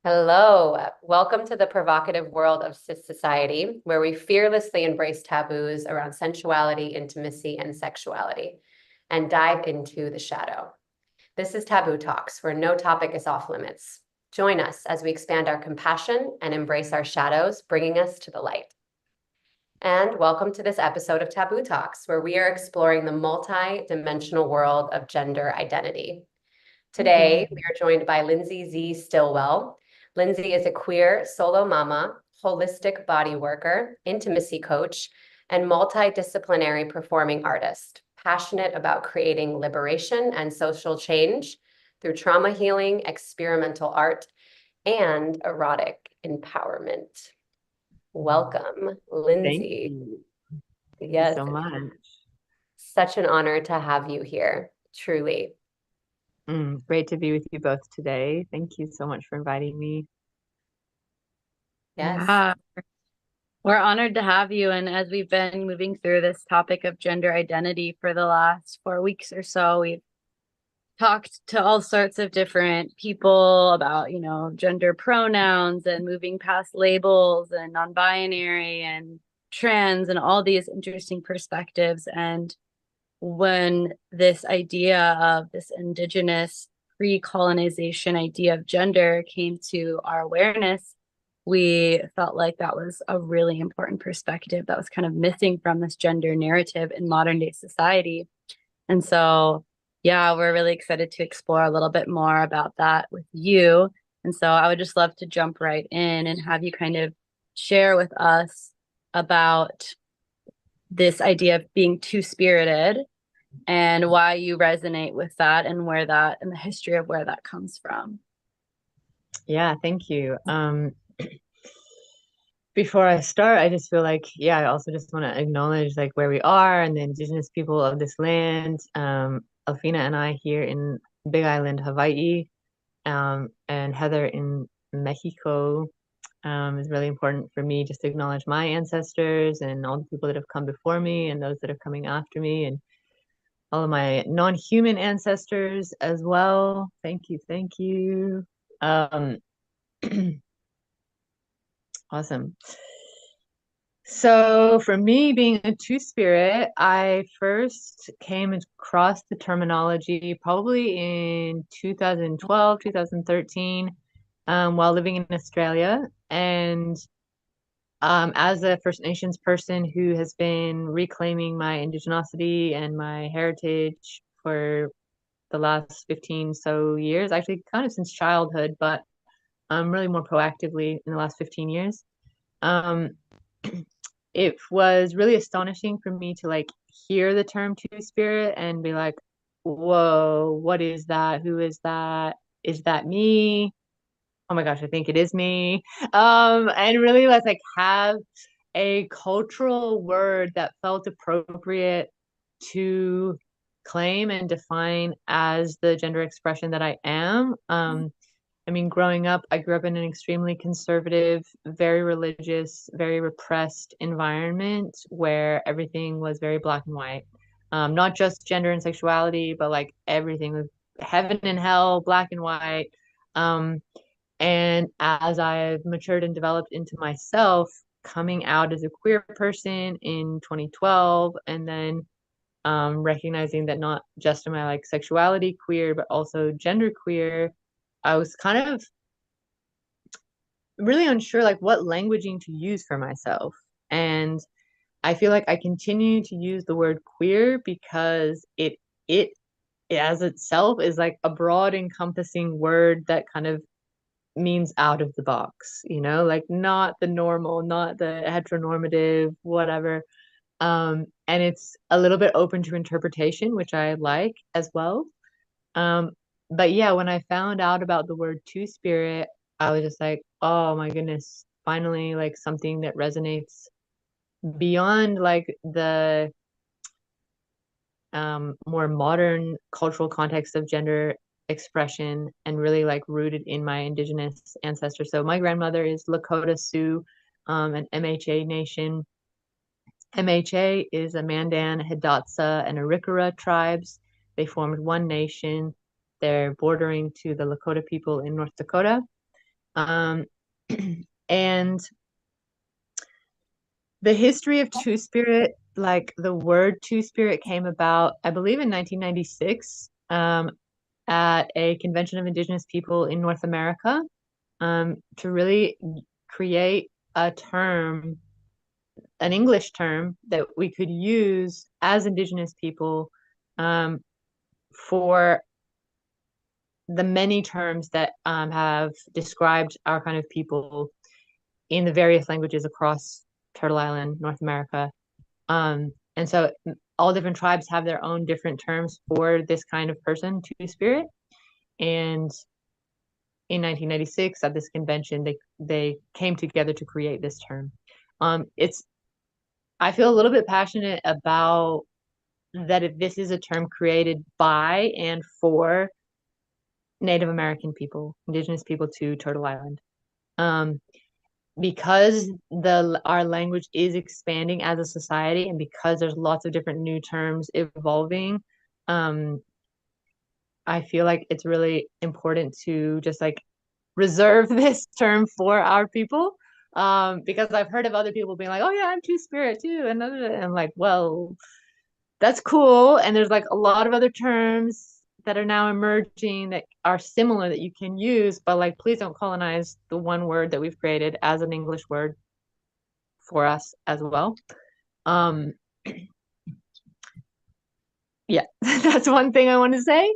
Hello, welcome to the provocative world of SISociety, where we fearlessly embrace taboos around sensuality, intimacy, and sexuality, and dive into the shadow. This is Taboo Talks, where no topic is off limits. Join us as we expand our compassion and embrace our shadows, bringing us to the light. And welcome to this episode of Taboo Talks, where we are exploring the multi-dimensional world of gender identity. Today, we are joined by Lindsey Zee Stillwell. Lindsey is a queer solo mama, holistic body worker, intimacy coach, and multidisciplinary performing artist, passionate about creating liberation and social change through trauma healing, experimental art, and erotic empowerment. Welcome, Thank Lindsey. you. Thank you Yes, so it's much. such an honor to have you here, truly. Great to be with you both today. Thank you so much for inviting me. Yes. Yeah, we're honored to have you. And as we've been moving through this topic of gender identity for the last 4 weeks or so, we've talked to all sorts of different people about, gender pronouns and moving past labels and non-binary and trans and all these interesting perspectives. And when this idea of this Indigenous pre-colonization idea of gender came to our awareness, we felt like that was a really important perspective that was kind of missing from this gender narrative in modern day society. And so, yeah, we're really excited to explore a little bit more about that with you. And so I would just love to jump right in and have you kind of share with us about this idea of being two-spirited and why you resonate with that and where that and the history of where that comes from. Yeah, thank you. Before I start, I just feel like, I also just want to acknowledge like where we are and the indigenous people of this land. Alfina and I here in Big Island, Hawaii, and Heather in Mexico. Is really important for me just to acknowledge my ancestors and all the people that have come before me and those that are coming after me, and all of my non-human ancestors as well. Thank you, thank you. Um, awesome. So for me, being a two-spirit, I first came across the terminology probably in 2012, 2013, while living in Australia. And as a First Nations person who has been reclaiming my indigenosity and my heritage for the last 15 so years, actually kind of since childhood, but really more proactively in the last 15 years. Um, it was really astonishing for me to like hear the term two spirit and be like, whoa, what is that? Who is that? Is that me? Oh my gosh, I think it is me. And really let's like have a cultural word that felt appropriate to claim and define as the gender expression that I am. I mean, growing up, I grew up in an extremely conservative, very religious, very repressed environment where everything was very black and white. Not just gender and sexuality, but like everything was heaven and hell, black and white. Um, and as I've matured and developed into myself, coming out as a queer person in 2012, and then recognizing that not just am I like sexuality queer, but also gender queer, I was kind of really unsure like what languaging to use for myself. And I feel like I continue to use the word queer because it as itself is like a broad encompassing word that kind of means out of the box, like not the normal, not the heteronormative, whatever. And it's a little bit open to interpretation, which I like as well. Um, but yeah, when I found out about the word two spirit, I was just like, oh my goodness, finally, like something that resonates beyond like the more modern cultural context of gender expression and really like rooted in my indigenous ancestors. So my grandmother is Lakota Sioux, an MHA nation. MHA is a Mandan, Hidatsa, and Arikara tribes. They formed one nation. They're bordering to the Lakota people in North Dakota. Um, and the history of Two-Spirit, like the word Two-Spirit came about, I believe, in 1996 at a convention of Indigenous people in North America to really create a term, an English term that we could use as Indigenous people for the many terms that have described our kind of people in the various languages across Turtle Island, North America. And so all different tribes have their own different terms for this kind of person, Two-Spirit. And in 1996 at this convention, they came together to create this term. It's I feel a little bit passionate about that if this is a term created by and for Native American people, Indigenous people to Turtle Island. Because our language is expanding as a society and because there's lots of different new terms evolving, I feel like it's really important to just like reserve this term for our people. Because I've heard of other people being like, oh yeah, I'm Two-Spirit too. And I'm like, well, that's cool. And there's like a lot of other terms that are now emerging that are similar that you can use, but like, please don't colonize the one word that we've created as an English word for us as well. Yeah, that's one thing I want to say.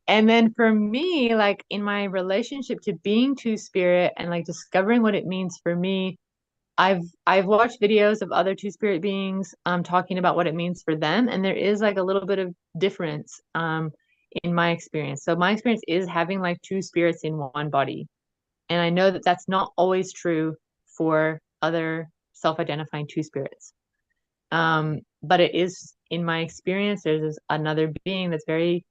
And then for me, like in my relationship to being Two-Spirit and like discovering what it means for me, I've watched videos of other Two-Spirit beings talking about what it means for them, and there is like a little bit of difference in my experience. So my experience is having like two spirits in one body. And I know that that's not always true for other self-identifying Two-Spirits. But it is, in my experience, there's another being that's very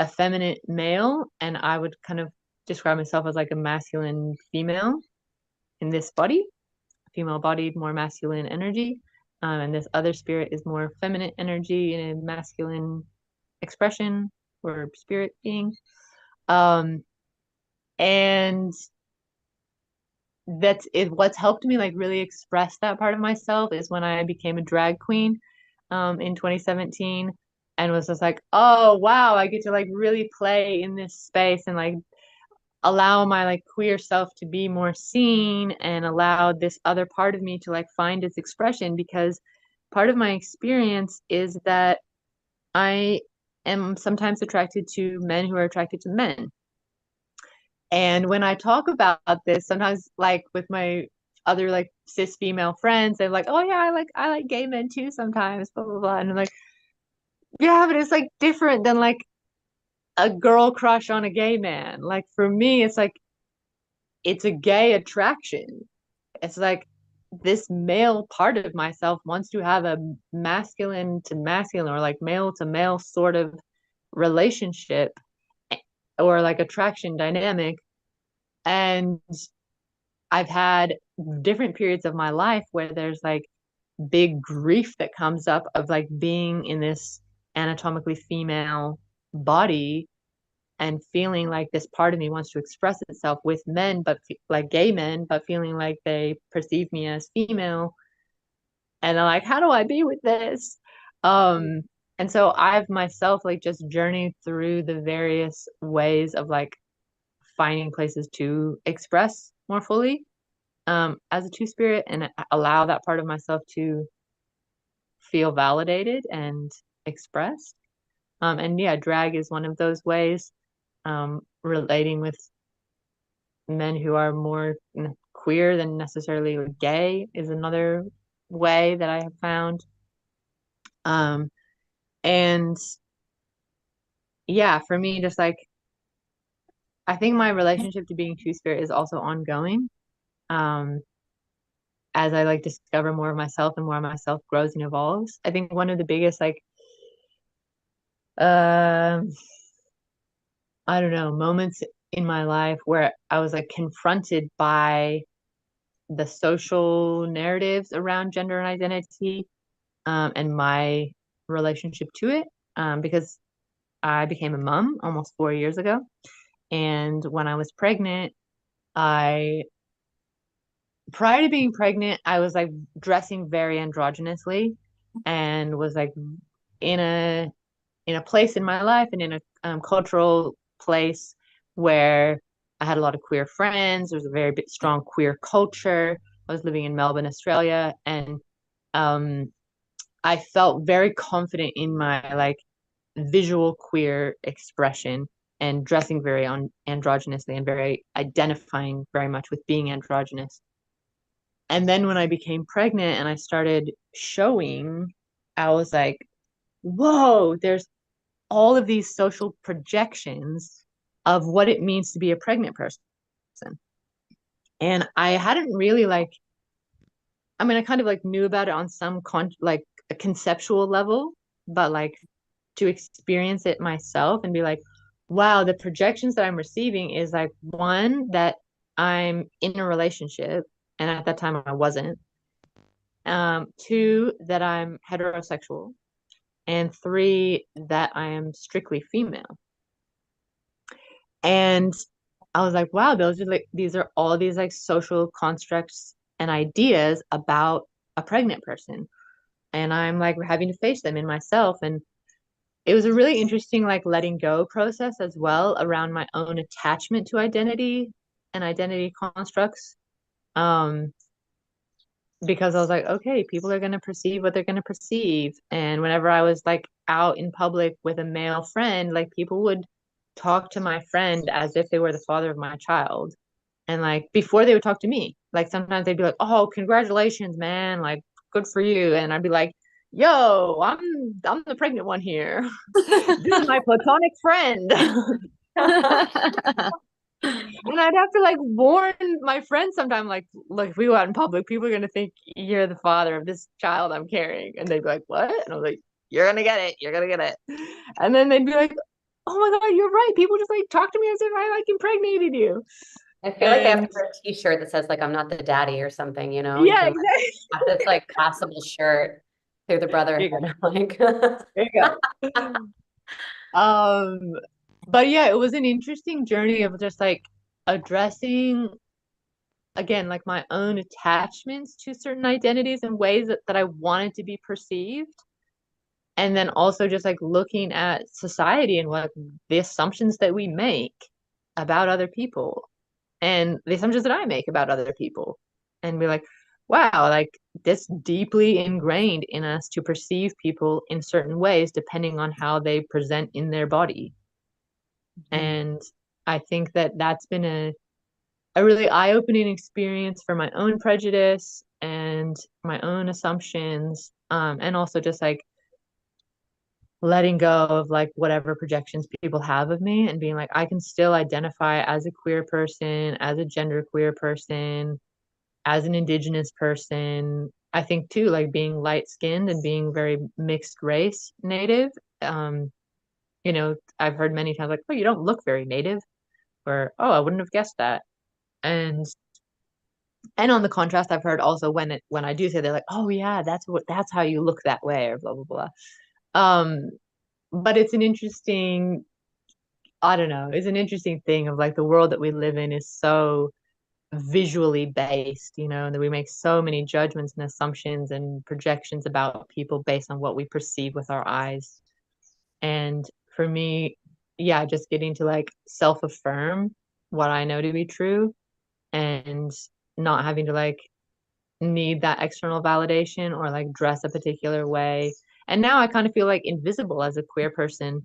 effeminate male, and I would kind of describe myself as like a masculine female in this body, female bodied, more masculine energy. And this other spirit is more feminine energy and a masculine expression or spirit being. And that's it. What's helped me like really express that part of myself is when I became a drag queen in 2017 and was just like, oh wow, I get to like really play in this space and like allow my like queer self to be more seen and allow this other part of me to like find its expression, because part of my experience is that I am sometimes attracted to men who are attracted to men. And when I talk about this, sometimes like with my other like cis female friends, they're like, "Oh yeah, I like gay men too sometimes," blah blah blah. And I'm like, "Yeah, but it's like different than like a girl crush on a gay man. Like for me, it's like it's a gay attraction. It's like this male part of myself wants to have a masculine to masculine or like male to male sort of relationship or like attraction dynamic. And I've had different periods of my life where there's like big grief that comes up of like being in this anatomically female body and feeling like this part of me wants to express itself with men, but like gay men, but feeling like they perceive me as female. And I'm like, how do I be with this? And so I've myself like just journeyed through the various ways of like finding places to express more fully as a Two-Spirit and allow that part of myself to feel validated and expressed. And yeah, drag is one of those ways. Relating with men who are more queer than necessarily gay is another way that I have found. And yeah, for me, just like I think my relationship to being Two-Spirit is also ongoing. As I like discover more of myself and more of myself grows and evolves. I think one of the biggest like uh I don't know, moments in my life where I was like confronted by the social narratives around gender and identity and my relationship to it because I became a mom almost 4 years ago. And when I was pregnant, I prior to being pregnant, I was like dressing very androgynously and was like in a place in my life and in a cultural place where I had a lot of queer friends. There was a very big, strong queer culture. I was living in Melbourne, Australia, and um, I felt very confident in my like visual queer expression and dressing very androgynously and very identifying very much with being androgynous. And then when I became pregnant and I started showing, I was like, whoa, there's all of these social projections of what it means to be a pregnant person. And I hadn't really like, I mean, I kind of like knew about it on some like a conceptual level, but like to experience it myself and be like, wow, the projections that I'm receiving is like one, that I'm in a relationship, and at that time I wasn't. Two, that I'm heterosexual, and three, that I am strictly female. And I was like, wow, these are all these like social constructs and ideas about a pregnant person. And I'm like having to face them in myself. And it was a really interesting like letting go process as well around my own attachment to identity and identity constructs. Um, because I was like, okay, people are going to perceive what they're going to perceive. And whenever I was like out in public with a male friend, like people would talk to my friend as if they were the father of my child. And like before they would talk to me, like sometimes they'd be like, "Oh, congratulations, man! Like, good for you." And I'd be like, "Yo, I'm the pregnant one here. This is my platonic friend." And I'd have to like warn my friends sometimes, like, look, if we go out in public, people are gonna think you're the father of this child I'm carrying. And they'd be like, what? And I was like, you're gonna get it, you're gonna get it. And then they'd be like, oh my God, you're right. People just like talk to me as if I like impregnated you. I feel like they have to And wear a t-shirt that says like I'm not the daddy or something, you know? You yeah, can exactly. have this like passable shirt through the There you go. brotherhood. Like There you go. Um, but yeah, it was an interesting journey of just like addressing again like my own attachments to certain identities and ways that I wanted to be perceived. And then also just like looking at society and what the assumptions that we make about other people and the assumptions that I make about other people. And be like, wow, like this deeply ingrained in us to perceive people in certain ways depending on how they present in their body. And I think that that's been a really eye-opening experience for my own prejudice and my own assumptions, and also just like letting go of like whatever projections people have of me and being like, I can still identify as a queer person, as a gender queer person, as an indigenous person. I think too, like being light skinned and being very mixed race native. Um, I've heard many times like, oh, you don't look very native, or oh, I wouldn't have guessed that. And on the contrast, I've heard also when I do say they're like, oh yeah, that's how you look that way, or blah blah blah. Um, but it's an interesting, I don't know, it's an interesting thing of like the world that we live in is so visually based, that we make so many judgments and assumptions and projections about people based on what we perceive with our eyes. And for me, yeah, just getting to like self-affirm what I know to be true and not having to like need that external validation or like dress a particular way. And now I kind of feel like invisible as a queer person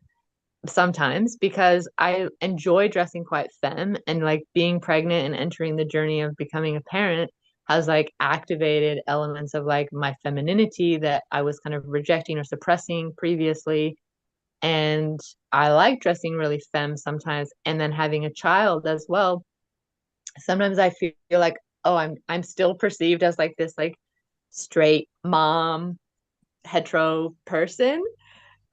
sometimes because I enjoy dressing quite femme, and like being pregnant and entering the journey of becoming a parent has like activated elements of like my femininity that I was kind of rejecting or suppressing previously. And I like dressing really femme sometimes, and then having a child as well. Sometimes I feel like, oh, I'm still perceived as like this like straight mom hetero person,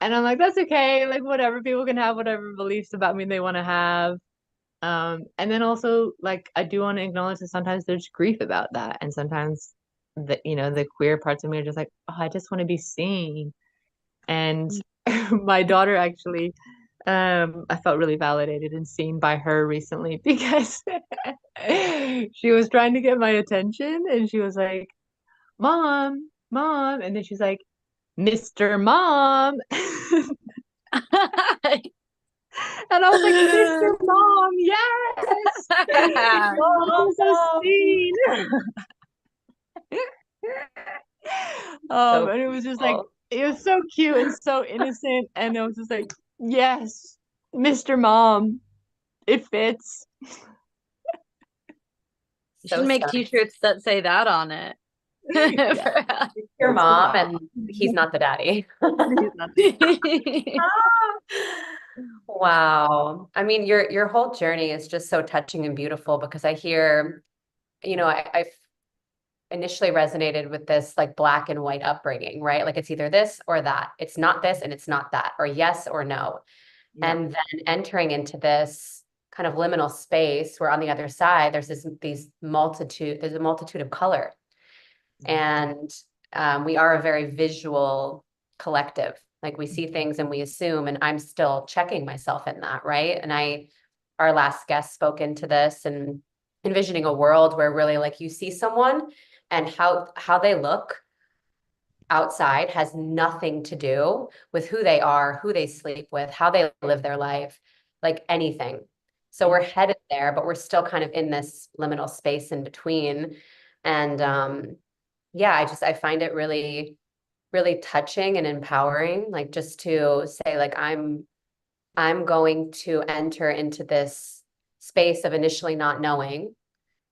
and I'm like, that's okay. Like, whatever. People can have whatever beliefs about me they want to have. And then also, like, I do want to acknowledge that sometimes there's grief about that. And sometimes the queer parts of me are just like, oh, I just want to be seen. And my daughter actually, I felt really validated and seen by her recently because she was trying to get my attention and she was like, Mom, Mom. And then she's like, Mr. Mom. And I was like, Mr. Mom, yes. Oh, I'm so seen. So And it was just like, it was so cute and so innocent. And I was just like, yes, Mr. Mom, it fits. You so should make stunning. t-shirts that say that on it. Yeah. Your mom, and he's not the daddy. Wow. I mean, your whole journey is just so touching and beautiful because I hear, I initially resonated with this like black and white upbringing, right? Like it's either this or that. It's not this and it's not that, or yes or no. Yeah. And then entering into this kind of liminal space where on the other side, there's there's a multitude of color. And we are a very visual collective. Like we see things and we assume, and I'm still checking myself in that, right? Our last guest spoke into this and envisioning a world where really like you see someone and how they look outside has nothing to do with who they are, who they sleep with, how they live their life, like anything. So we're headed there, but we're still kind of in this liminal space in between. And yeah, I find it really, really touching and empowering, like just to say, like, I'm going to enter into this space of initially not knowing,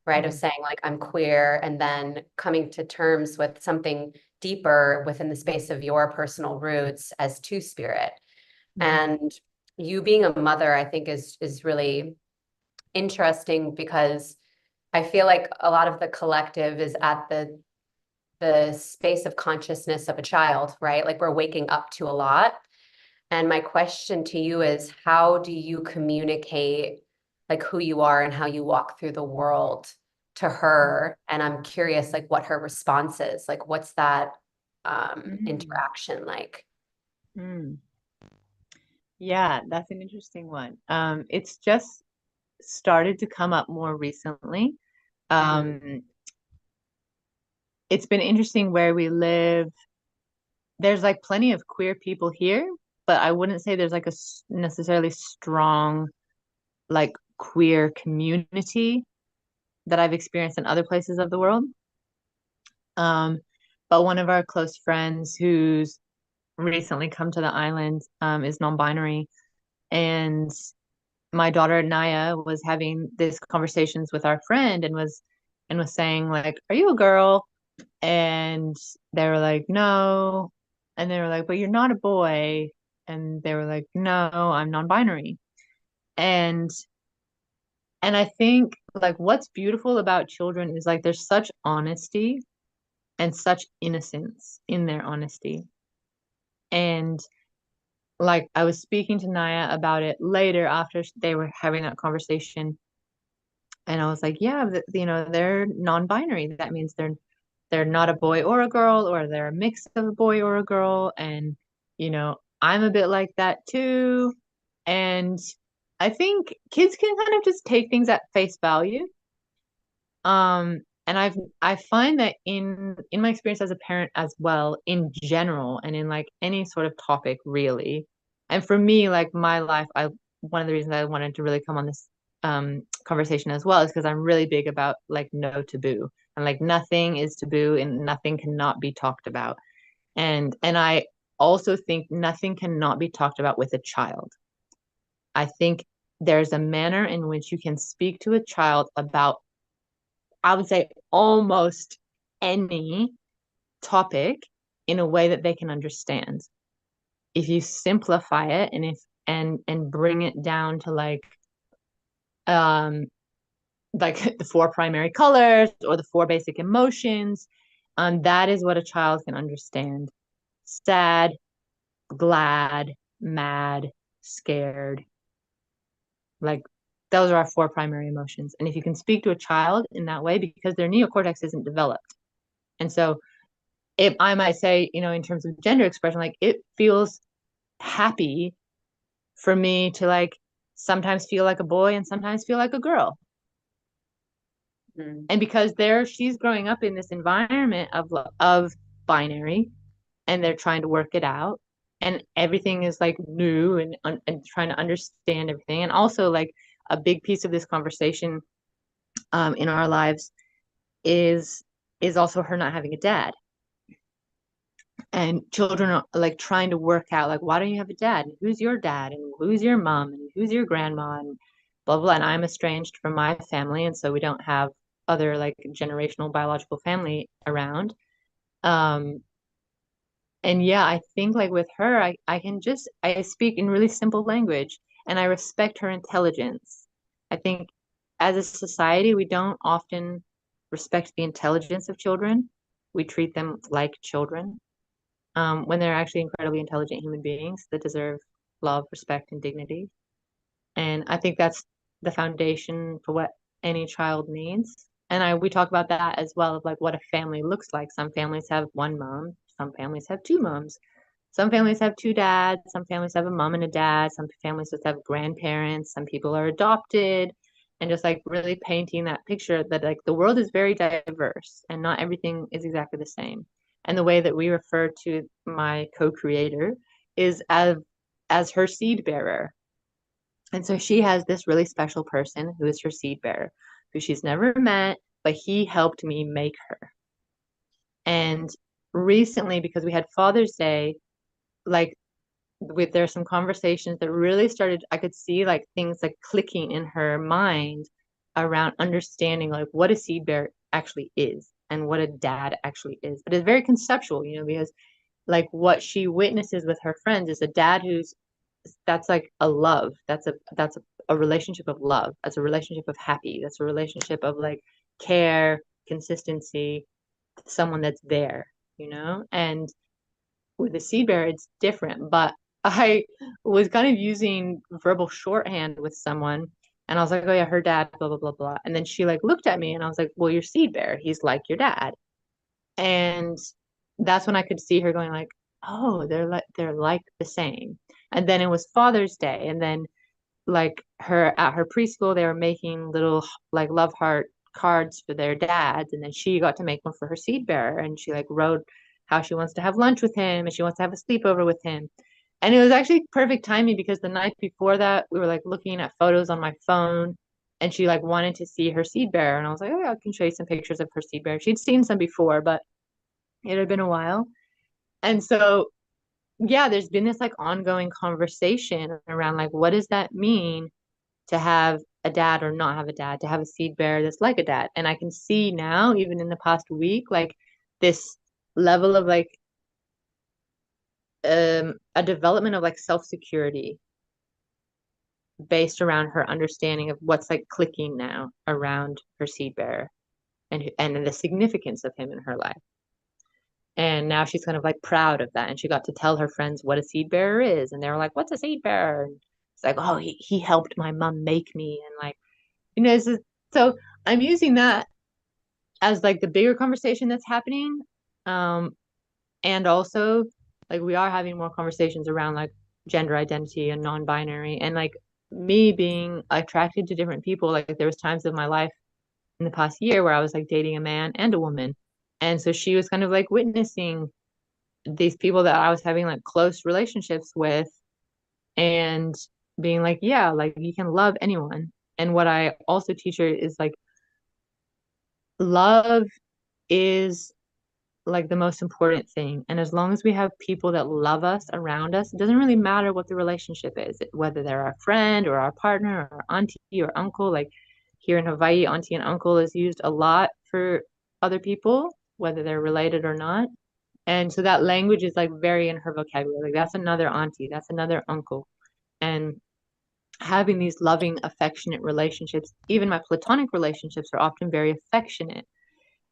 right? Of saying like I'm queer and then coming to terms with something deeper within the space of your personal roots as two spirit. And you being a mother, I think is really interesting because I feel like a lot of the collective is at the space of consciousness of a child, right? Like we're waking up to a lot. And my question to you is, how do you communicate like who you are and how you walk through the world to her? And I'm curious, like what her response is, like what's that interaction like? Mm. Yeah, that's an interesting one. It's just started to come up more recently. It's been interesting where we live. There's like plenty of queer people here, but I wouldn't say there's like a necessarily strong like queer community that I've experienced in other places of the world. But one of our close friends who's recently come to the island is non-binary, and my daughter Naya was having these conversations with our friend and was saying like, "Are you a girl?" And they were like, "No." And they were like, "But you're not a boy." And they were like, "No, I'm non-binary." And I think like what's beautiful about children is like there's such honesty and such innocence in their honesty. And like I was speaking to Naya about it later after they were having that conversation, and I was like, yeah, they're non-binary. That means they're not a boy or a girl, or they're a mix of a boy or a girl. And I'm a bit like that too. And I think kids can kind of just take things at face value. And I find that in my experience as a parent as well, in general, and in like any sort of topic really, and for me, like my life, one of the reasons I wanted to really come on this conversation as well is because I'm really big about like no taboo, and like nothing is taboo and nothing cannot be talked about. And I also think nothing cannot be talked about with a child. I think there's a manner in which you can speak to a child about, I would say, almost any topic in a way that they can understand. If you simplify it and bring it down to um like the four primary colors or the four basic emotions, that is what a child can understand. Sad, glad, mad, scared. Like those are our four primary emotions. And if you can speak to a child in that way, because their neocortex isn't developed. And so if I might say, in terms of gender expression, like it feels happy for me to like sometimes feel like a boy and sometimes feel like a girl. Mm. And because she's growing up in this environment of binary, and they're trying to work it out, and everything is like new and trying to understand everything. And also like a big piece of this conversation in our lives is also her not having a dad. And children are like trying to work out like, why don't you have a dad? And who's your dad? And who's your mom? And who's your grandma? And blah blah. And I'm estranged from my family, and so we don't have other like generational biological family around. And yeah, I think like with her, I speak in really simple language, and I respect her intelligence. I think as a society, we don't often respect the intelligence of children. We treat them like children, when they're actually incredibly intelligent human beings that deserve love, respect, and dignity. And I think that's the foundation for what any child needs. And we talk about that as well, of like what a family looks like. Some families have one mom, some families have two moms, some families have two dads, some families have a mom and a dad, some families just have grandparents, some people are adopted, and just like really painting that picture that like the world is very diverse and not everything is exactly the same. And the way that we refer to my co-creator is as her seed bearer. And so she has this really special person who is her seed bearer, who she's never met, but he helped me make her. And recently, because we had Father's Day, like there's some conversations that really started, I could see like things like clicking in her mind around understanding like what a seed bearer actually is and what a dad actually is. But it's very conceptual, because like what she witnesses with her friends is a dad that's like a love. That's a relationship of love. That's a relationship of happy. That's a relationship of like care, consistency, someone that's there. And with a seed bearer, it's different. But I was kind of using verbal shorthand with someone, and I was like, oh yeah, her dad, blah, blah, blah, blah. And then she like looked at me and I was like, well, your seed bearer, he's like your dad. And that's when I could see her going like, oh, they're like the same. And then it was Father's Day, and then like her at her preschool, they were making little like love heart cards for their dads, and then she got to make one for her seed bearer, and she like wrote how she wants to have lunch with him and she wants to have a sleepover with him. And it was actually perfect timing because the night before that we were like looking at photos on my phone, and she like wanted to see her seed bearer, and I was like, oh yeah, I can show you some pictures of her seed bearer. She'd seen some before, but it had been a while. And so yeah, there's been this like ongoing conversation around like what does that mean to have a dad or not have a dad, to have a seed bearer that's like a dad. And I can see now, even in the past week, like this level of like a development of like self-security based around her understanding of what's like clicking now around her seed bearer and the significance of him in her life. And now she's kind of like proud of that. And she got to tell her friends what a seed bearer is. And they were like, what's a seed bearer? And it's like, oh, he helped my mom make me. And like, so I'm using that as like the bigger conversation that's happening. And also like we are having more conversations around like gender identity and non-binary, and like me being attracted to different people. Like there was times of my life in the past year where I was like dating a man and a woman. And so she was kind of like witnessing these people that I was having like close relationships with, and being like, yeah, like you can love anyone. And what I also teach her is like love is like the most important thing. And as long as we have people that love us around us, it doesn't really matter what the relationship is, whether they're our friend or our partner or auntie or uncle. Like here in Hawaii, auntie and uncle is used a lot for other people, whether they're related or not. And so that language is like very in her vocabulary. Like that's another auntie, that's another uncle. And having these loving, affectionate relationships, even my platonic relationships are often very affectionate.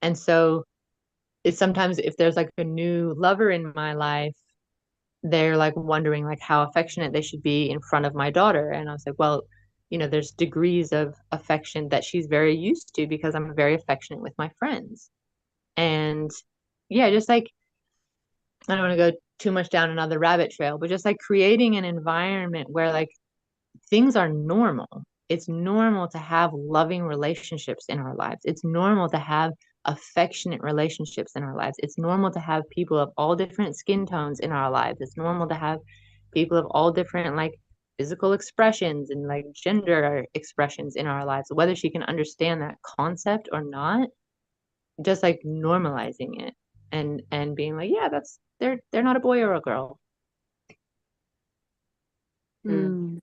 And so it's sometimes if there's like a new lover in my life, they're like wondering like how affectionate they should be in front of my daughter. And I was like, well, there's degrees of affection that she's very used to because I'm very affectionate with my friends. And yeah, just like I don't want to go too much down another rabbit trail, but just like creating an environment where like things are normal. It's normal to have loving relationships in our lives. It's normal to have affectionate relationships in our lives. It's normal to have people of all different skin tones in our lives. It's normal to have people of all different like physical expressions and like gender expressions in our lives. Whether she can understand that concept or not, just like normalizing it and being like, yeah, that's they're not a boy or a girl. Mm.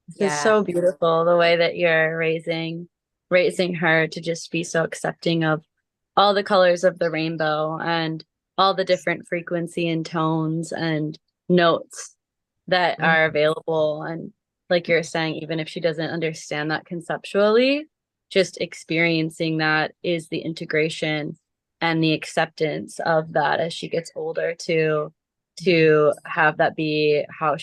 This is Yeah. so beautiful, the way that you're raising her to just be so accepting of all the colors of the rainbow and all the different frequency and tones and notes that are available. And like you're saying, even if she doesn't understand that conceptually, just experiencing that is the integration and the acceptance of that as she gets older to have that be how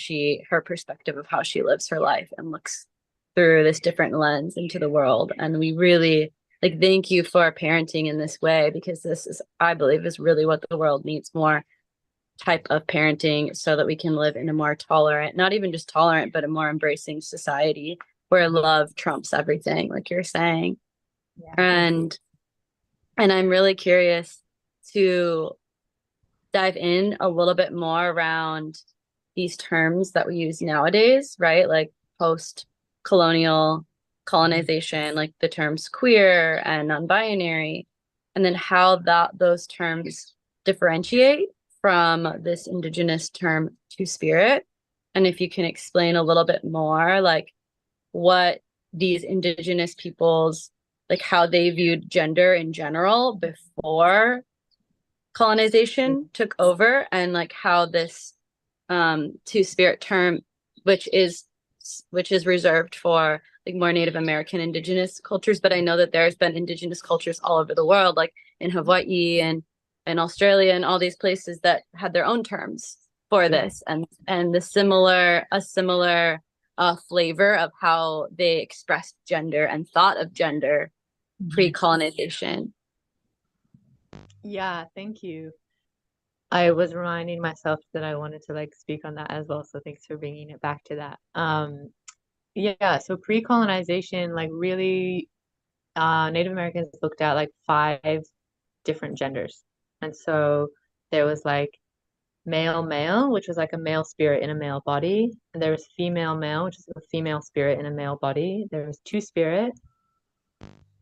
her perspective of how she lives her life and looks through this different lens into the world. And we really like thank you for parenting in this way, because this is, I believe, is really what the world needs, more type of parenting, so that we can live in a more tolerant, not even just tolerant, but a more embracing society where love trumps everything, like you're saying. Yeah. And I'm really curious to dive in a little bit more around these terms that we use nowadays, right? Like post-colonial colonization, like the terms queer and non-binary, and then how those terms differentiate from this Indigenous term two-spirit. And if you can explain a little bit more, like what these Indigenous peoples, like how they viewed gender in general before colonization took over, and like how this two-spirit term, which is reserved for like more Native American Indigenous cultures, but I know that there's been Indigenous cultures all over the world, like in Hawaii and Australia and all these places that had their own terms for this, and a similar flavor of how they expressed gender and thought of gender pre-colonization. Yeah, thank you. I was reminding myself that I wanted to like speak on that as well, so thanks for bringing it back to that. Yeah, so pre-colonization, like really, Native Americans looked at like 5 different genders. And so there was like male, which was like a male spirit in a male body. And there was female, which is a female spirit in a male body. There was two-spirit,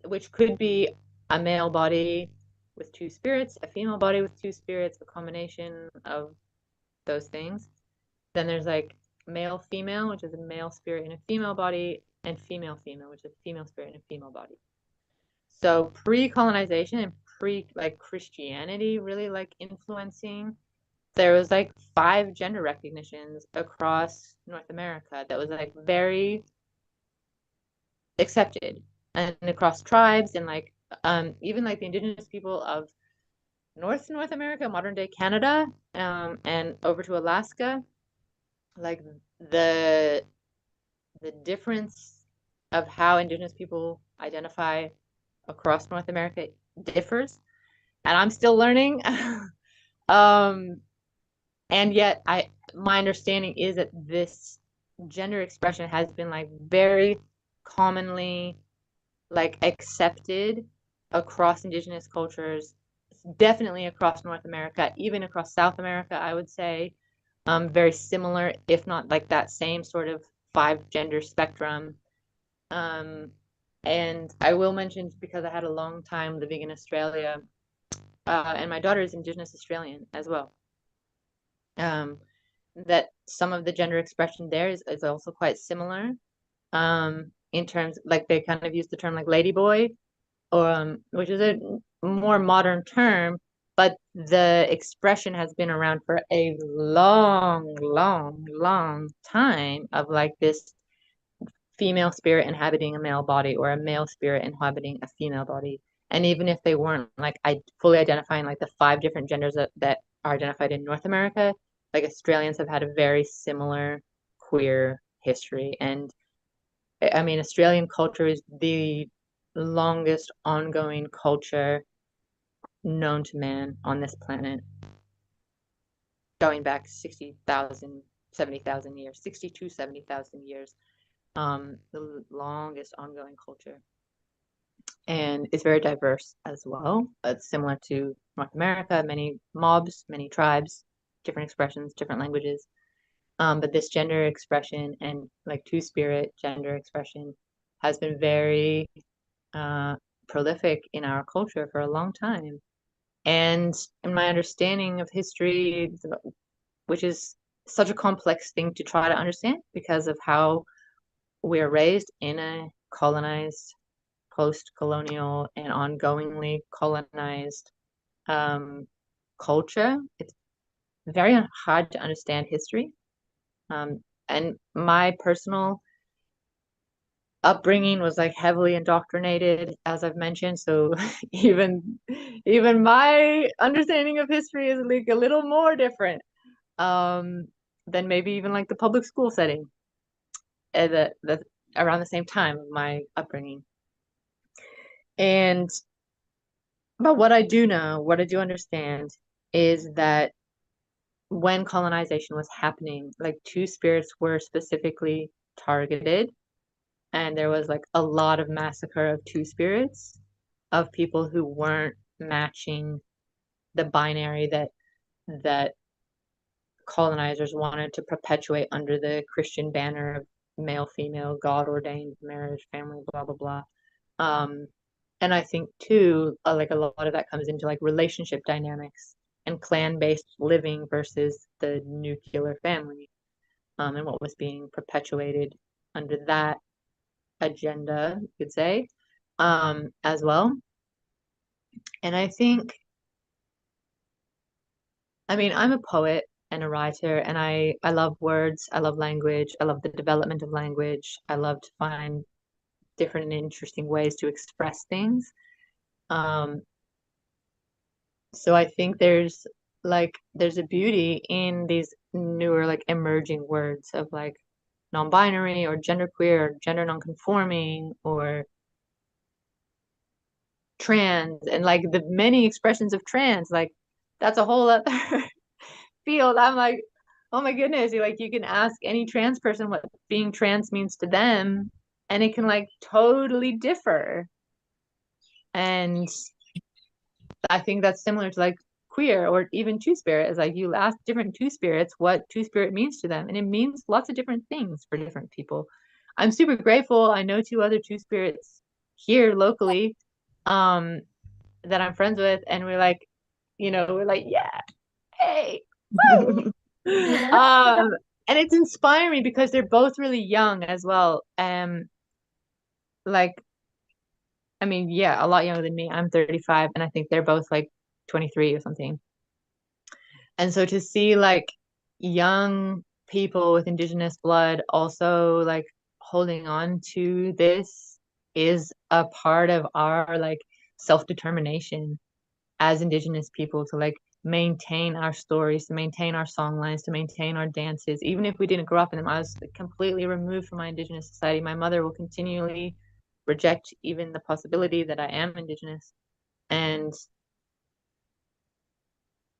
which could be a male body with 2 spirits, a female body with 2 spirits, a combination of those things. Then there's like male female, which is a male spirit in a female body, and female female, which is a female spirit in a female body. So pre-colonization and like Christianity really like influencing, there was like 5 gender recognitions across North America that was like very accepted, and across tribes and like even like the indigenous people of North America, modern day Canada, and over to Alaska, like the difference of how indigenous people identify across North America differs, and I'm still learning. And yet my understanding is that this gender expression has been like very commonly like accepted across indigenous cultures, definitely across North America, even across South America, I would say. Very similar, if not like that same sort of 5 gender spectrum. And I will mention, because I had a long time living in Australia, and my daughter is Indigenous Australian as well, that some of the gender expression there is also quite similar, in terms like they kind of use the term like ladyboy, or which is a more modern term, but the expression has been around for a long time, of like this female spirit inhabiting a male body, or a male spirit inhabiting a female body. And even if they weren't like fully identifying like the 5 different genders that are identified in North America, like Australians have had a very similar queer history. And I mean, Australian culture is the longest ongoing culture known to man on this planet, going back 60,000, 70,000 years, 60 to 70,000 years. the longest ongoing culture. And it's very diverse as well. It's similar to North America, many mobs, many tribes, different expressions, different languages. But this gender expression and like two-spirit gender expression has been very prolific in our culture for a long time. And in my understanding of history, which is such a complex thing to try to understand because of how we're raised in a colonized, post-colonial, and ongoingly colonized culture, it's very hard to understand history. And my personal upbringing was like heavily indoctrinated, as I've mentioned. So even my understanding of history is like a little more different than maybe even like the public school setting that around the same time of my upbringing. And but what I do know, what I do understand is that when colonization was happening, like two spirits were specifically targeted, and there was like a lot of massacre of two spirits of people who weren't matching the binary that colonizers wanted to perpetuate under the Christian banner of male, female, God ordained marriage, family, blah blah blah. And I think too, like a lot of that comes into like relationship dynamics and clan-based living versus the nuclear family, and what was being perpetuated under that agenda, you could say, as well. And I think, I mean, I'm a poet and a writer, and I love words, I love language, I love the development of language. I love to find different and interesting ways to express things. Um, so I think there's a beauty in these newer like emerging words of like non-binary or genderqueer or gender non-conforming or trans, and like the many expressions of trans, like that's a whole other field. I'm like, oh my goodness, you can ask any trans person what being trans means to them, and it can like totally differ. And I think that's similar to like queer or even two spirit. Is like you ask different two spirits what two spirit means to them, and it means lots of different things for different people. I'm super grateful. I know two other two spirits here locally, um, that I'm friends with, and we're like, yeah, hey, woo! And it's inspiring because they're both really young as well. Like, I mean, yeah, a lot younger than me. I'm 35, and I think they're both like 23 or something. And so to see like young people with Indigenous blood also like holding on to this is a part of our like self-determination as Indigenous people to like maintain our stories, to maintain our songlines, to maintain our dances. Even if we didn't grow up in them, I was completely removed from my Indigenous society. My mother will continually reject even the possibility that I am Indigenous. And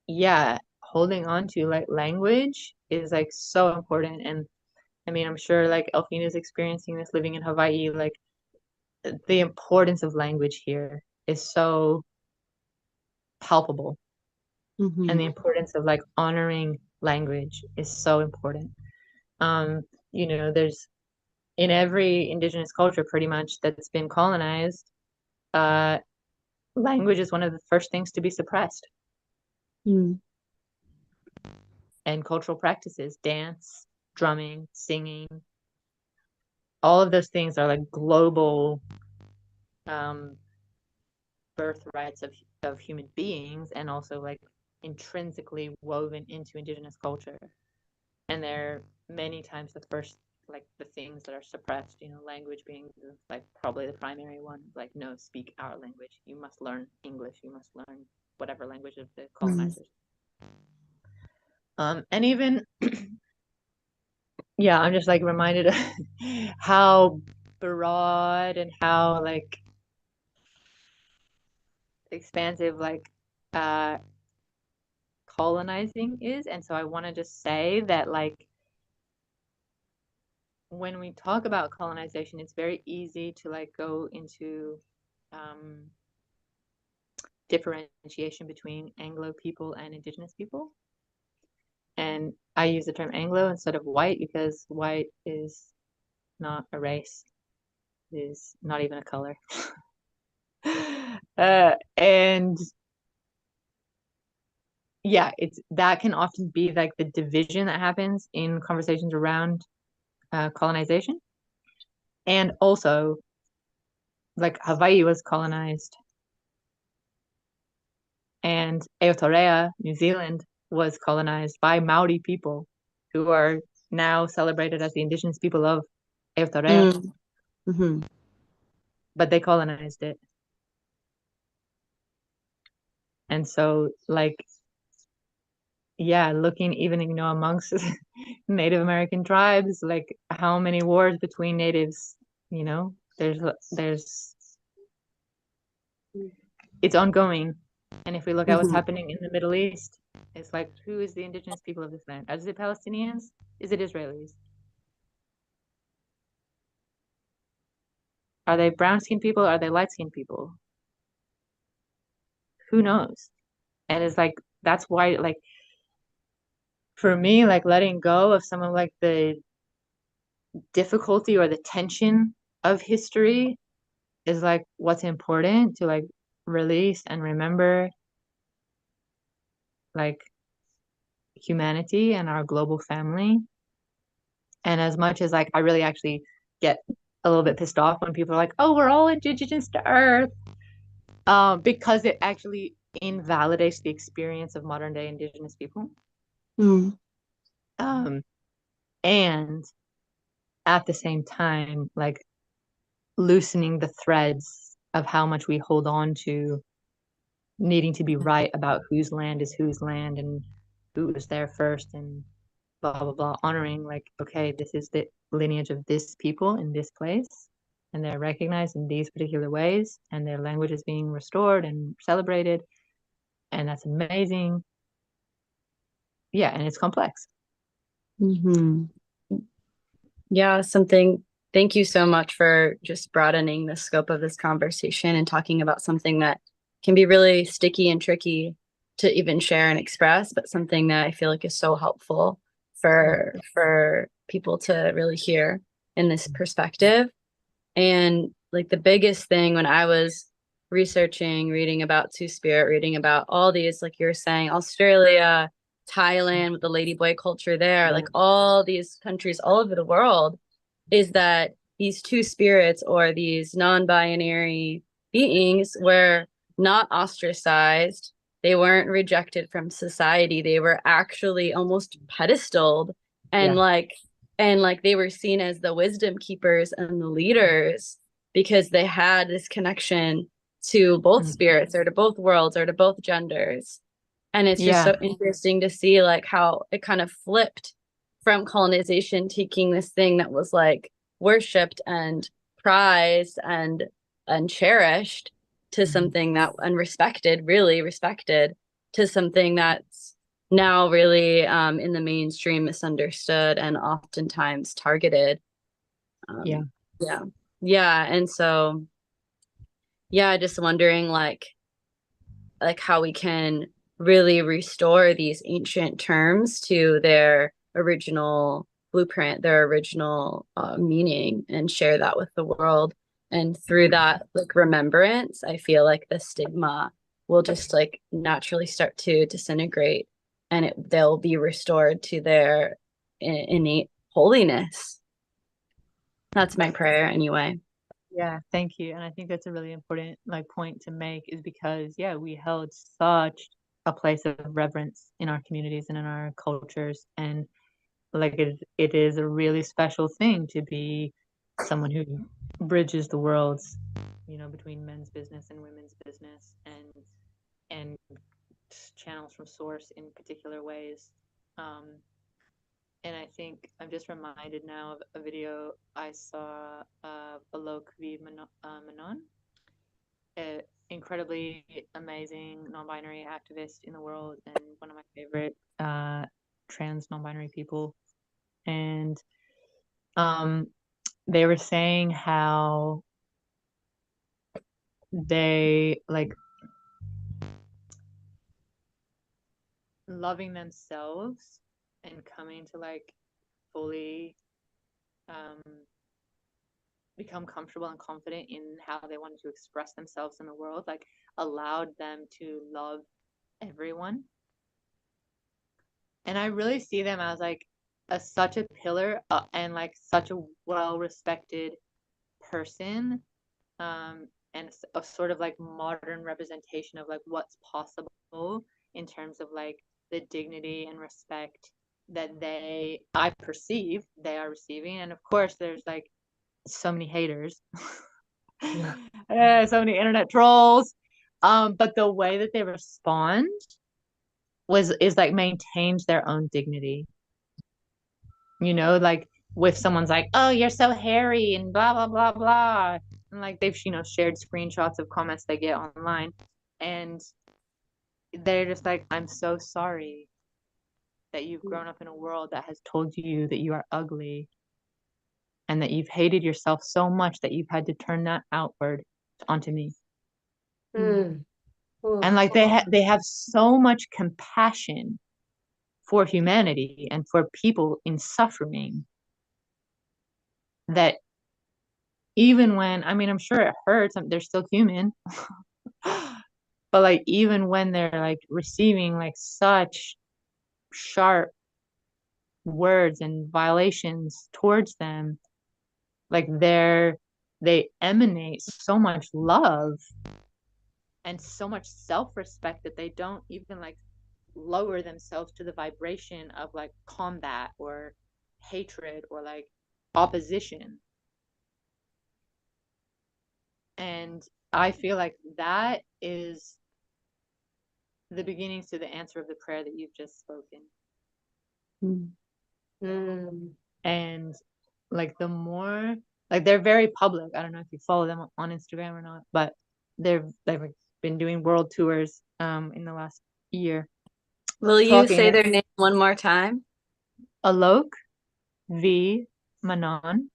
yeah, holding on to like language is like so important. And I mean, I'm sure like Elfina is experiencing this living in Hawaii, like the importance of language here is so palpable. And the importance of like honoring language is so important. There's in every Indigenous culture pretty much that's been colonized, language is one of the first things to be suppressed. And cultural practices, dance, drumming, singing, all of those things are like global birthrights of human beings, and also like intrinsically woven into Indigenous culture. And they're many times the things that are suppressed, language being like probably the primary one. Like, no, speak our language. You must learn English. You must learn whatever language of the colonizers. And even yeah, I'm just like reminded of how broad and how like expansive like colonizing is. And so I want to just say that like when we talk about colonization, it's very easy to like go into differentiation between Anglo people and Indigenous people. And I use the term Anglo instead of white because white is not a race, it is not even a color. And yeah, it's that can often be like the division that happens in conversations around colonization. And also, like Hawaii was colonized, and Aotearoa, New Zealand, was colonized by Maori people who are now celebrated as the indigenous people of Aotearoa. Mm-hmm. But they colonized it. And so, like, yeah, looking even, amongst Native American tribes, like how many wars between natives, there's it's ongoing. And if we look at what's happening in the Middle East, it's like, who is the indigenous people of this land? Is it Palestinians? Is it Israelis? Are they brown-skinned people? Are they light-skinned people? Who knows? And it's like, that's why, like, for me, like letting go of some of like the difficulty or the tension of history is like what's important to like release and remember like humanity and our global family. And as much as like I really actually get a little bit pissed off when people are like, oh, we're all indigenous to Earth, because it actually invalidates the experience of modern day indigenous people. And at the same time, like loosening the threads of how much we hold on to needing to be right about whose land is whose land and who was there first and blah blah blah, honoring like, okay, this is the lineage of this people in this place and they're recognized in these particular ways and their language is being restored and celebrated, and that's amazing. Yeah, and it's complex. Yeah, thank you so much for just broadening the scope of this conversation and talking about something that can be really sticky and tricky to even share and express, but something that I feel like is so helpful for people to really hear in this perspective. And like the biggest thing when I was researching, reading about Two-Spirit, reading about all these, like you were saying, Australia, Thailand with the ladyboy culture there, like all these countries all over the world, is that these two spirits or these non-binary beings were not ostracized. They weren't rejected from society. They were actually almost pedestaled and like they were seen as the wisdom keepers and the leaders because they had this connection to both spirits or to both worlds or to both genders. And it's just so interesting to see like how it kind of flipped from colonization, taking this thing that was like worshipped and prized and cherished to something that and respected, really respected, to something that's now really in the mainstream misunderstood and oftentimes targeted. Yeah. And so just wondering like how we can really restore these ancient terms to their original blueprint, their original meaning, and share that with the world. And through that like remembrance, I feel like the stigma will just like naturally start to disintegrate and they'll be restored to their innate holiness. That's my prayer anyway. Yeah, thank you. And I think that's a really important like point to make, is because we held such a place of reverence in our communities and in our cultures, and like it is a really special thing to be someone who bridges the worlds, between men's business and women's business, and channels from source in particular ways. And I think I'm just reminded now of a video I saw of Alok V. Menon, an incredibly amazing non-binary activist in the world and one of my favorite trans non-binary people. And they were saying how they like loving themselves and coming to like fully become comfortable and confident in how they wanted to express themselves in the world, like allowed them to love everyone. And I really see them as like such a pillar and like such a well-respected person, and a sort of like modern representation of like what's possible in terms of like the dignity and respect that I perceive they are receiving. And of course there's like so many haters, so many internet trolls, but the way that they respond is like maintained their own dignity, like with someone's like, oh, you're so hairy and blah blah blah blah, and like they've shared screenshots of comments they get online, and they're just like, I'm so sorry that you've grown up in a world that has told you that you are ugly and that you've hated yourself so much that you've had to turn that outward onto me. And like they have so much compassion for humanity and for people in suffering that even when, I mean, I'm sure it hurts, they're still human, but like even when they're like receiving like such sharp words and violations towards them, like they emanate so much love and so much self-respect that they don't even like lower themselves to the vibration of like combat or hatred or like opposition. And I feel like that is the beginnings to the answer of the prayer that you've just spoken. And like the more, like they're very public. I don't know if you follow them on Instagram or not, but they've been doing world tours in the last year. Will you say their name one more time? Alok V Manon.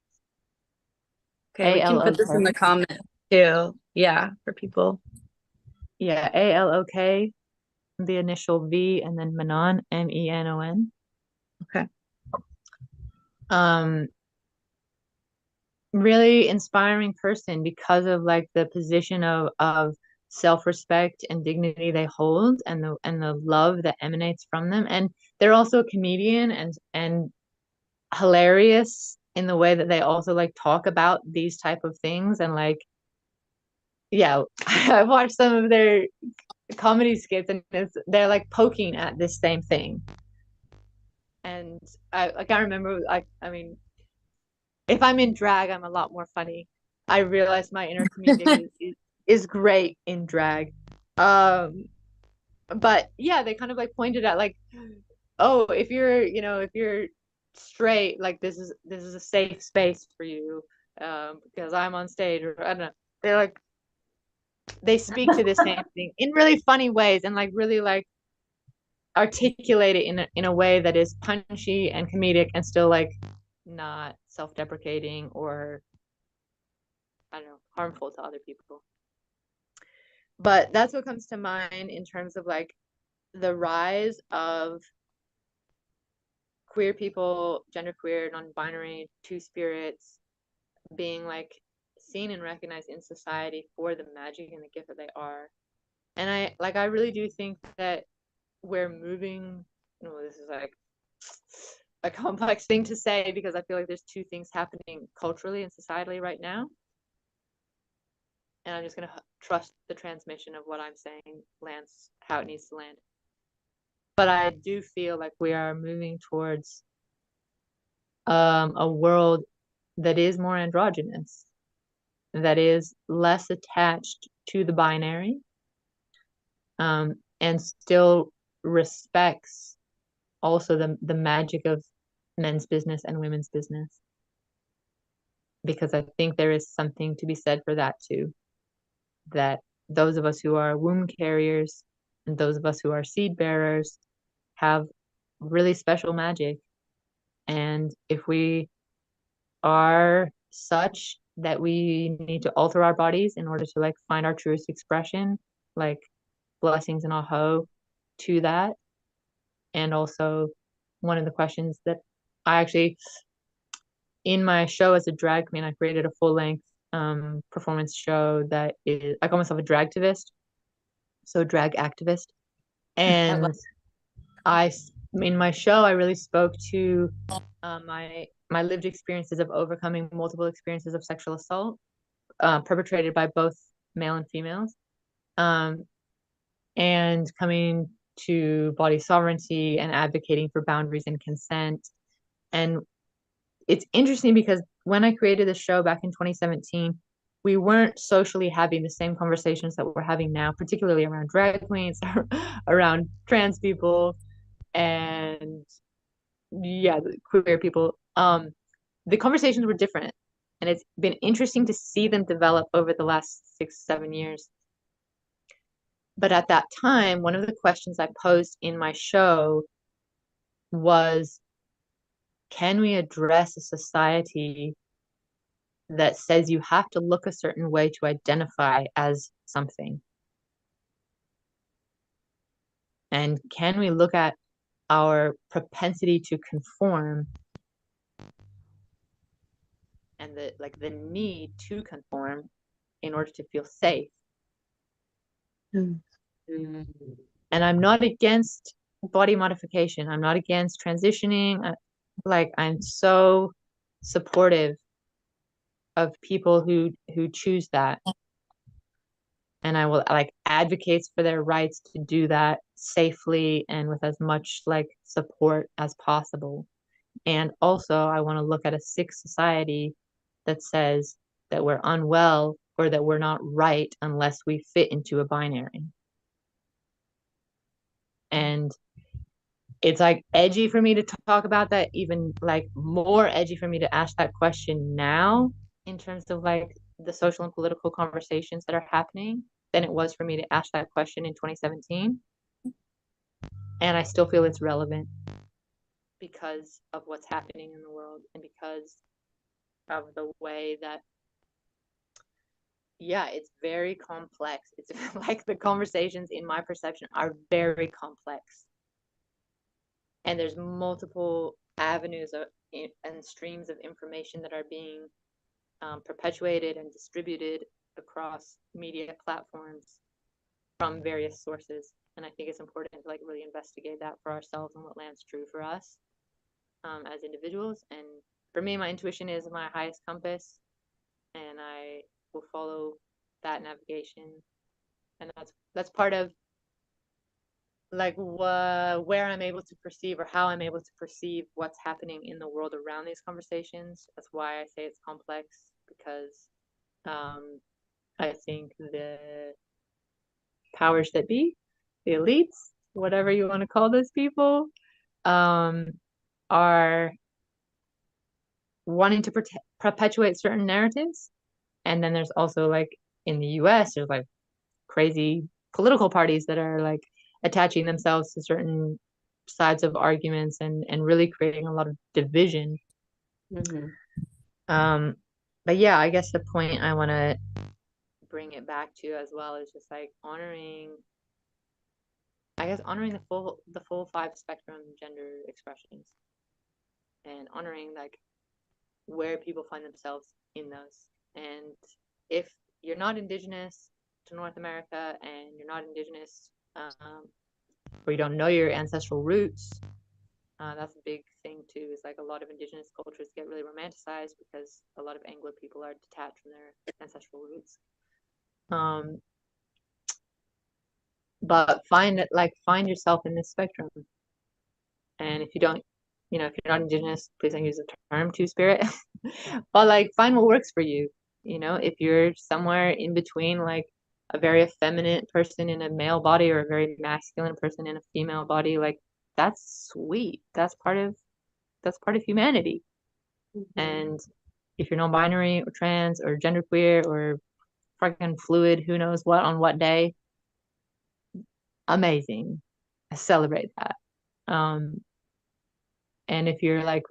Okay, we can put this in the comment too. Yeah, for people. Yeah, ALOK, the initial V, and then Manon, MENON. Okay. Really inspiring person because of like the position of self-respect and dignity they hold, and the love that emanates from them. And they're also a comedian and hilarious in the way that they also like talk about these type of things. And like, yeah, I've watched some of their comedy skits, and they're like poking at this same thing. And I can't remember, I mean, if I'm in drag, I'm a lot more funny. I realize my inner comedian is great in drag. But yeah, they kind of like pointed at like, oh, if you're straight, like this is a safe space for you, because I'm on stage, or I don't know. They're like, they speak to the same thing in really funny ways, and like really like articulate it in a way that is punchy and comedic and still like not self-deprecating or, I don't know, harmful to other people. But that's what comes to mind in terms of like the rise of queer people, genderqueer, non-binary, two-spirits being like seen and recognized in society for the magic and the gift that they are. And I really do think that we're moving, this is like a complex thing to say because I feel like there's two things happening culturally and societally right now. And I'm just going to trust the transmission of what I'm saying lands how it needs to land. But I do feel like we are moving towards a world that is more androgynous, that is less attached to the binary, and still respects also the magic of men's business and women's business. Because I think there is something to be said for that too. That those of us who are womb carriers and those of us who are seed bearers have really special magic. And if we are such that we need to alter our bodies in order to like find our truest expression, like blessings and aho to that. And also one of the questions that I actually, in my show as a drag queen, I created a full-length performance show that is, I call myself a dragtivist, so drag activist. And I, in my show, I really spoke to my lived experiences of overcoming multiple experiences of sexual assault perpetrated by both male and females, and coming to body sovereignty and advocating for boundaries and consent. And it's interesting because when I created the show back in 2017, we weren't socially having the same conversations that we're having now, particularly around drag queens, around trans people, and queer people. The conversations were different, and it's been interesting to see them develop over the last 6-7 years. But at that time, one of the questions I posed in my show was, can we address a society that says you have to look a certain way to identify as something? And can we look at our propensity to conform and the need to conform in order to feel safe? Mm-hmm. And I'm not against body modification. I'm not against transitioning. I'm so supportive of people who choose that. And I will like advocates for their rights to do that safely and with as much like support as possible. And also I want to look at a sick society that says that we're unwell or that we're not right unless we fit into a binary. And it's like edgy for me to talk about that, even like more edgy for me to ask that question now in terms of like the social and political conversations that are happening than it was for me to ask that question in 2017. And I still feel it's relevant because of what's happening in the world and because of the way that, yeah, it's very complex. It's like the conversations in my perception are very complex. And there's multiple avenues and streams of information that are being perpetuated and distributed across media platforms from various sources. And I think it's important to like really investigate that for ourselves and what lands true for us as individuals. And for me, my intuition is my highest compass, and I will follow that navigation. And that's part of like where I'm able to perceive or how I'm able to perceive what's happening in the world around these conversations. That's why I say it's complex, because I think the powers that be, the elites, whatever you want to call those people, are wanting to perpetuate certain narratives. And then there's also like in the US, there's like crazy political parties that are like attaching themselves to certain sides of arguments and really creating a lot of division. Mm-hmm. But yeah, I guess the point I want to bring it back to as well is just like honoring the full 5 spectrum gender expressions and honoring like where people find themselves in those. And if you're not Indigenous to North America and you're not Indigenous or you don't know your ancestral roots, that's a big thing too, is like a lot of Indigenous cultures get really romanticized because a lot of Anglo people are detached from their ancestral roots. But find yourself in this spectrum. And if you don't, if you're not Indigenous, please don't use the term Two-Spirit. But like find what works for you. If you're somewhere in between, like a very effeminate person in a male body or a very masculine person in a female body, like that's sweet. That's part of humanity. Mm-hmm. And if you're non-binary or trans or genderqueer or fucking fluid, who knows what on what day, amazing. I celebrate that. And if you're like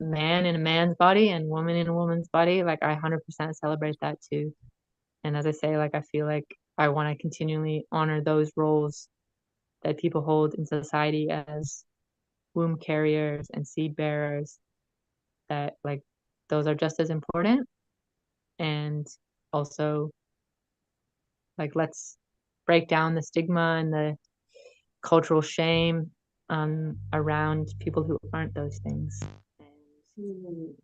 man in a man's body and woman in a woman's body, like I 100% celebrate that too. And as I say, like I feel like I want to continually honor those roles that people hold in society as womb carriers and seed bearers, that like those are just as important. And also like let's break down the stigma and the cultural shame around people who aren't those things, and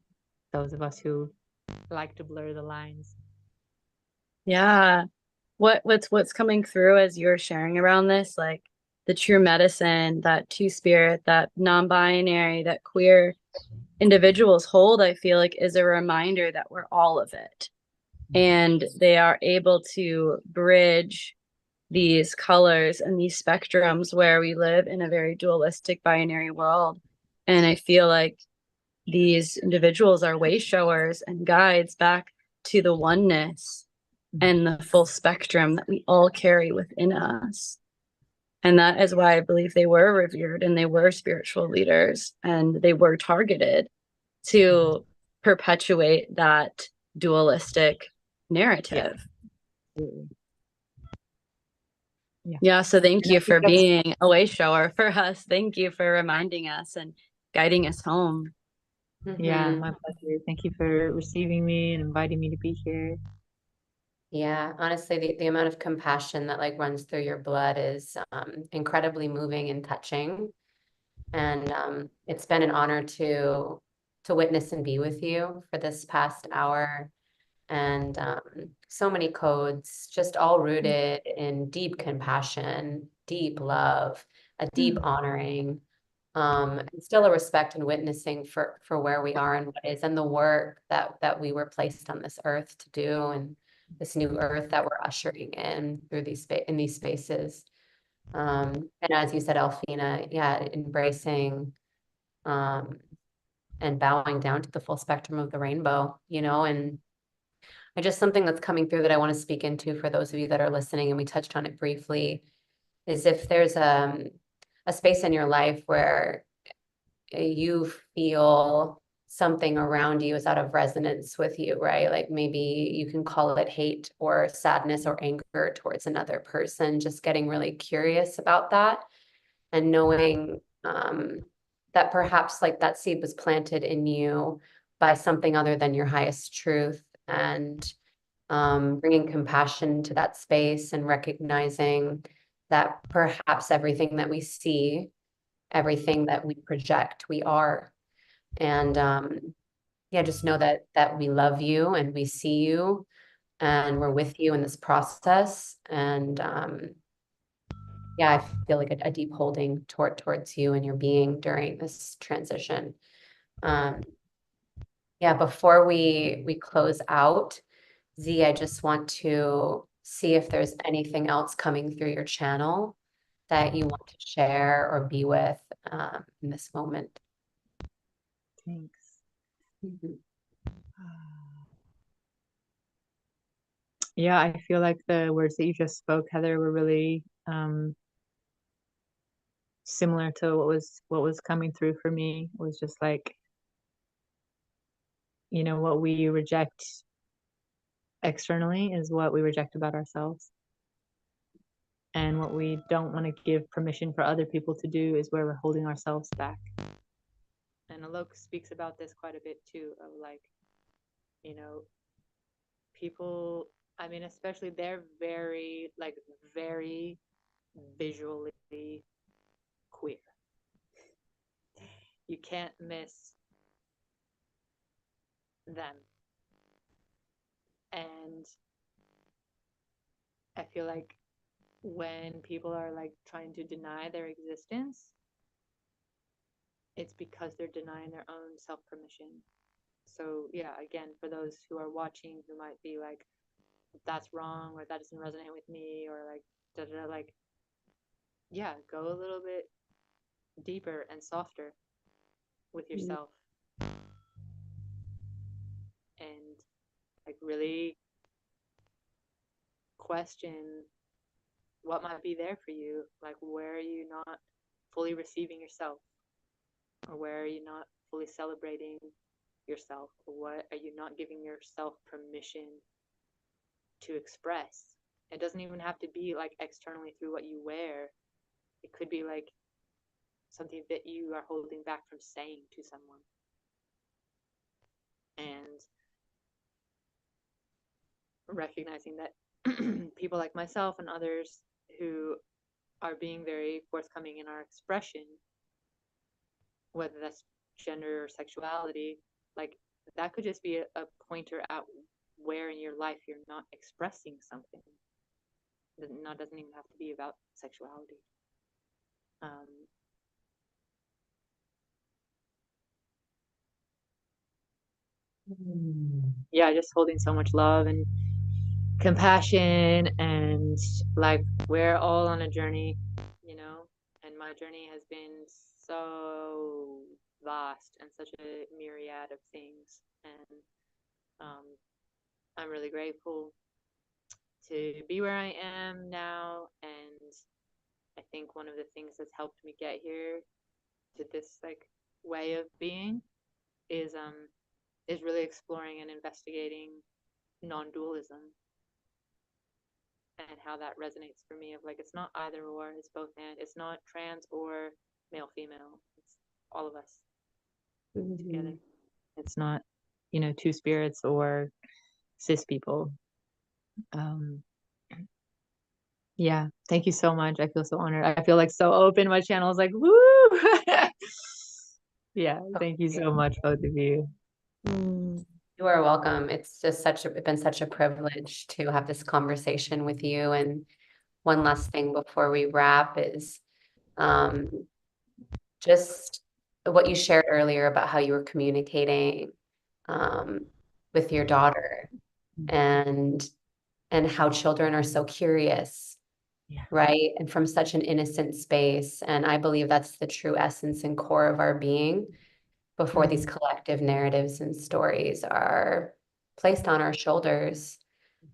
those of us who like to blur the lines. Yeah. What's coming through as you're sharing around this, like the true medicine that two-spirit, that non-binary, that queer individuals hold, I feel like is a reminder that we're all of it. And they are able to bridge these colors and these spectrums where we live in a very dualistic binary world. And I feel like these individuals are way showers and guides back to the oneness and the full spectrum that we all carry within us. And that is why I believe they were revered and they were spiritual leaders and they were targeted to perpetuate that dualistic narrative. Yeah, so thank you for being a way shower for us. Thank you for reminding us and guiding us home. Yeah, my pleasure. Thank you for receiving me and inviting me to be here. Yeah, honestly, the amount of compassion that like runs through your blood is incredibly moving and touching. And it's been an honor to witness and be with you for this past hour. And so many codes, just all rooted in deep compassion, deep love, a deep honoring, and still a respect and witnessing for where we are and what is, and the work that we were placed on this earth to do, and this new earth that we're ushering in through these spaces. And as you said, Alfina, yeah, embracing and bowing down to the full spectrum of the rainbow, and I just something that's coming through that I want to speak into for those of you that are listening, and we touched on it briefly, is if there's a space in your life where you feel something around you is out of resonance with you, right? Like maybe you can call it hate or sadness or anger towards another person, just getting really curious about that and knowing that perhaps like that seed was planted in you by something other than your highest truth, and bringing compassion to that space and recognizing that perhaps everything that we see, everything that we project, we are. And yeah, just know that we love you and we see you and we're with you in this process. And yeah, I feel like a deep holding towards you and your being during this transition. Yeah, before we close out, Z, I just want to see if there's anything else coming through your channel that you want to share or be with in this moment. Thanks. Yeah, I feel like the words that you just spoke, Heather, were really similar to what was coming through for me. It was just like, what we reject externally is what we reject about ourselves. And what we don't want to give permission for other people to do is where we're holding ourselves back. And Alok speaks about this quite a bit too, of like, people, I mean, especially they're very visually queer. You can't miss them. And I feel like when people are like trying to deny their existence, it's because they're denying their own self-permission. So yeah, again, for those who are watching who might be like, that's wrong, or that doesn't resonate with me, or like like, yeah, go a little bit deeper and softer with yourself. And like really question what might be there for you. Like, where are you not fully receiving yourself, or where are you not fully celebrating yourself? Or what are you not giving yourself permission to express? It doesn't even have to be like externally through what you wear. It could be like something that you are holding back from saying to someone. And recognizing that people like myself and others who are being very forthcoming in our expression, whether that's gender or sexuality, like that could just be a pointer at where in your life you're not expressing something. It doesn't even have to be about sexuality. Yeah, just holding so much love and compassion, and like we're all on a journey, and my journey has been so vast and such a myriad of things, and I'm really grateful to be where I am now. And I think one of the things that's helped me get here to this like way of being is really exploring and investigating non-dualism and how that resonates for me, of like it's not either or, it's both and. It's not trans or male female, it's all of us together. It's not two spirits or cis people. Yeah, thank you so much. I feel so honored. I feel like so open. My channel is like woo. Yeah, thank you so much, both of you. You are welcome. It's just been such a privilege to have this conversation with you. And one last thing before we wrap is just what you shared earlier about how you were communicating with your daughter, and how children are so curious, right? And from such an innocent space. And I believe that's the true essence and core of our being before these collective narratives and stories are placed on our shoulders.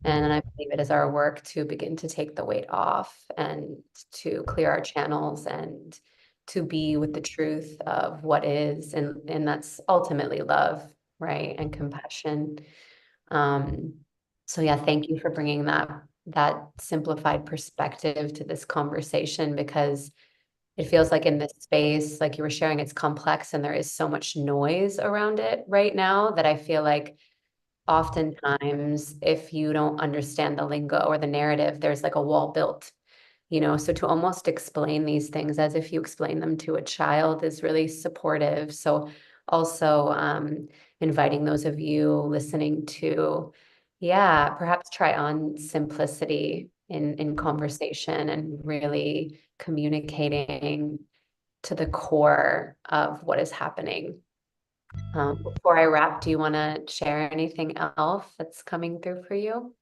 And I believe it is our work to begin to take the weight off and to clear our channels and to be with the truth of what is. And that's ultimately love, right? And compassion. So yeah, thank you for bringing that simplified perspective to this conversation, because it feels like in this space, like you were sharing, it's complex and there is so much noise around it right now that I feel like oftentimes if you don't understand the lingo or the narrative, there's like a wall built, so to almost explain these things as if you explain them to a child is really supportive. So also inviting those of you listening to, perhaps try on simplicity in conversation and really communicating to the core of what is happening. Before I wrap, do you want to share anything else that's coming through for you?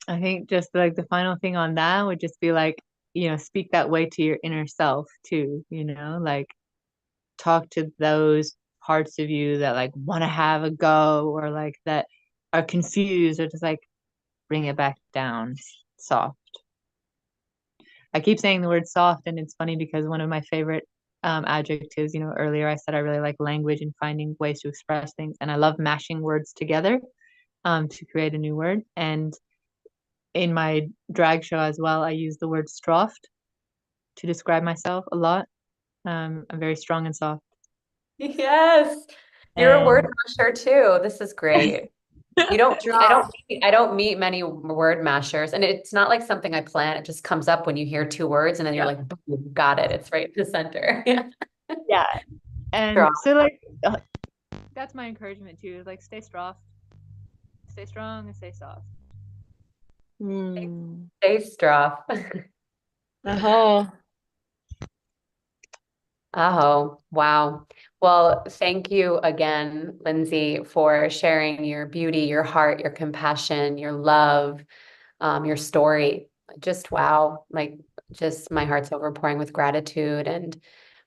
I think just like the final thing on that would just be like, speak that way to your inner self too, like talk to those parts of you that like want to have a go, or like that are confused, or just like bring it back down soft. I keep saying the word soft, and it's funny because one of my favorite adjectives, earlier I said I really like language and finding ways to express things, and I love mashing words together to create a new word. And in my drag show as well, I use the word stroft to describe myself a lot. I'm very strong and soft. Yes, you're a word masher too. This is great. I don't meet many word mashers, and it's not like something I plan. It just comes up when you hear two words and then you're like, boom, got it. It's right in the center. Yeah. And so like that's my encouragement too, is like stay strong and stay soft. Stay strong. Oh, wow. Well, thank you again, Lindsey, for sharing your beauty, your heart, your compassion, your love, your story. Just wow. Like, just my heart's overpouring with gratitude. And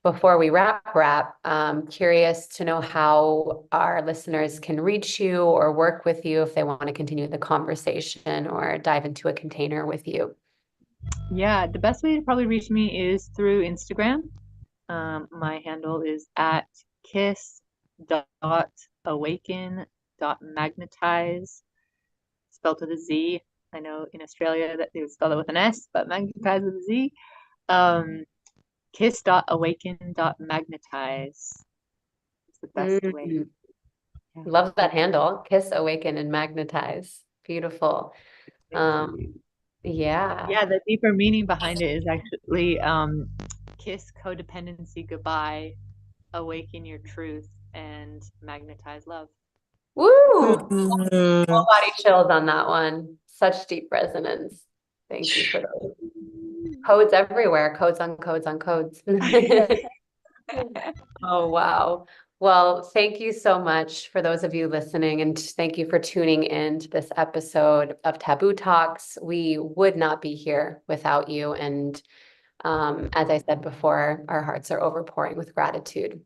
before we wrap, curious to know how our listeners can reach you or work with you if they want to continue the conversation or dive into a container with you. Yeah, the best way to probably reach me is through Instagram. My handle is at kiss.awaken.magnetize, spelled with a Z. I know in Australia that they would spell it with an S, but magnetize with a Z. Kiss.awaken.magnetize is the best way. Mm, Yeah. love that handle. Kiss, awaken, and magnetize. Beautiful. Thank Um, you. yeah. Yeah, the deeper meaning behind it is actually kiss codependency goodbye, awaken your truth, and magnetize love. Woo! Mm. Full body chills on that one. Such deep resonance. Thank you for those. Codes everywhere. Codes on codes on codes. Oh, wow. Well, thank you so much for those of you listening, and thank you for tuning in to this episode of Taboo Talks. We would not be here without you. And as I said before, our hearts are overpouring with gratitude.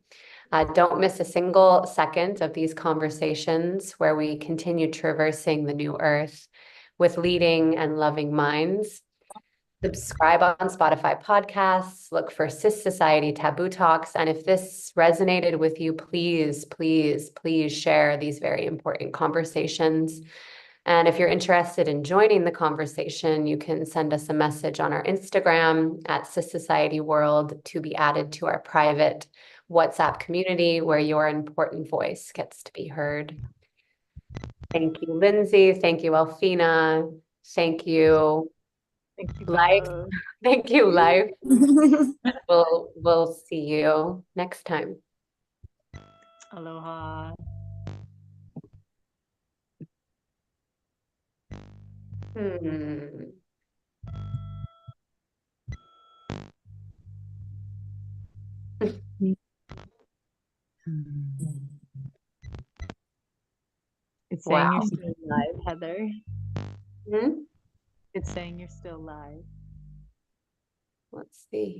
Don't miss a single second of these conversations where we continue traversing the new earth with leading and loving minds. Subscribe on Spotify podcasts, look for SISociety Taboo Talks. And if this resonated with you, please, please, please share these very important conversations. And if you're interested in joining the conversation, you can send us a message on our Instagram at SISociety World to be added to our private WhatsApp community where your important voice gets to be heard. Thank you, Lindsey. Thank you, Alfina. Thank you, Thank you Life. both. Thank you, Life. We'll see you next time. Aloha. Hmm. It's saying you're Wow. still live, Heather. Hmm? It's saying you're still live. Let's see.